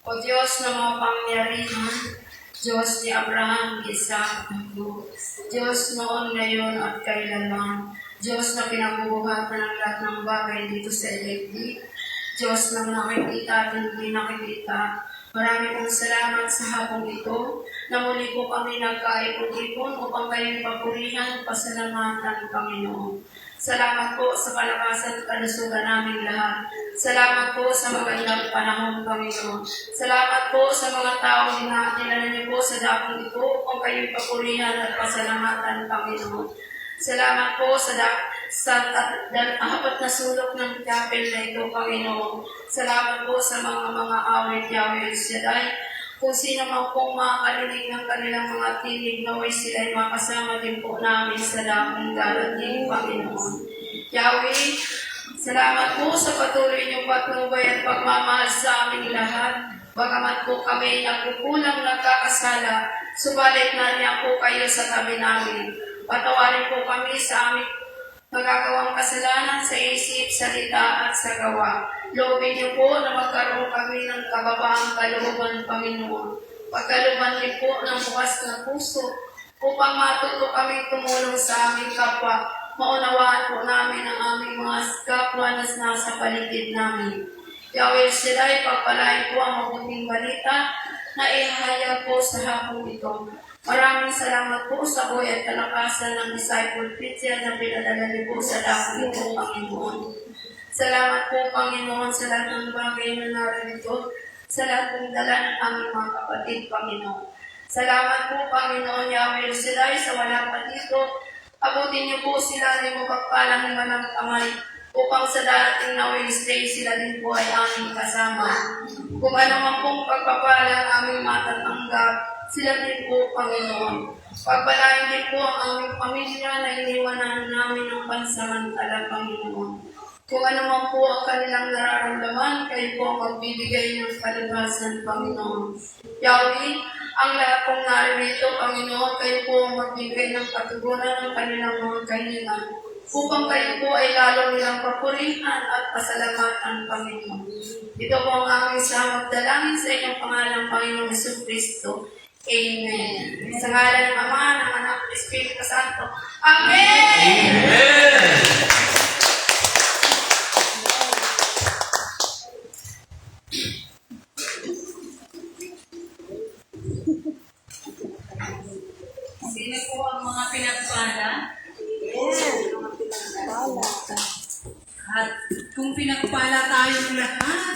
O Diyos na mapangyarihan, Diyos ni Abraham, Isaac, at Jacob, Diyos noon, ngayon, at kailanman, Diyos na pinabubuhatan ng lahat ng bagay dito sa daigdig, Diyos na nakikita at hindi nakikita. Marami pong salamat sa hapong ito na muli po kami nagkaipon-ipon upang kayo'y papurihan at pasalamatan, Panginoon. Salamat po sa kalakasan at kalusugan namin lahat. Salamat po sa magandang panahon, Panginoon. Salamat po sa mga taong dinala niyo po sa dakong ito upang kayo'y papurihan at pasalamatan, Panginoon. Salamat po sa apat na sulok ng chapel na ito, Panginoon. Salamat po sa mga awit, Yahweh El Shaddai. Kung sino man pong makakarinig ng kanilang mga tinig, naway sila'y makasama din po namin sa dakong darating, Panginoon. Yahweh, salamat po sa patuloy niyong patnubay at pagmamahal sa aming lahat. Bagamat po kami nagkukulang nagkakasala, subalit nariyan po kayo sa tabi namin. Patawarin po kami sa aming magagawang kasalanan sa isip, salita at sa gawa. Loobin niyo po na magkaroon kami ng kababaang kalooban, Panginoon. Pagkalooban niyo po ng bukas na puso upang matuto kaming tumulong sa aming kapwa. Maunawaan po namin ang aming mga kapwa na nasa paligid namin. Yahweh Shaddai, pagpalain po ang mabuting balita na ihahayag po sa hapong ito. Maraming salamat po sa buhay at kalakasan ng disciple preacher na pinadala niyo po sa dakong ito, Panginoon. Salamat po, Panginoon, sa lahat ng bagay na narito, sa lahat ng dala ng aming mga kapatid, Panginoon. Salamat po, Panginoon, Yahweh Shaddai, sa wala pa dito. Abutin niyo po sila ng mapagpalang himanang kamay upang sa darating na Wednesday sila din po ay aming kasama. Kung ano man pong pagpapala ang aming matatanggap, sila din po, Panginoon. Pagpalain din po ang aming pamilya na iniwanan namin ng pansamantala, Panginoon. Kung ano man po ang kanilang nararamdaman, kayo po ang magbibigay ng kalibasan, Panginoon. Yahweh, ang lahat pong naririto, Panginoon, kayo po ang magbibigay ng katugunan ng kanilang mga kahilingan, upang kayo po ay lalo nilang papurihan at pasalamatan, Panginoon. Ito po ang aming samot dalangin sa inyong pangalan, Panginoong Jesucristo. Amen. Sa ngalan ng Ama, ng Anak, ng Espiritu Santo. Amen! Amen! Sino po ang mga pinagpala? Mga pinagpala. At kung pinagpala tayong lahat,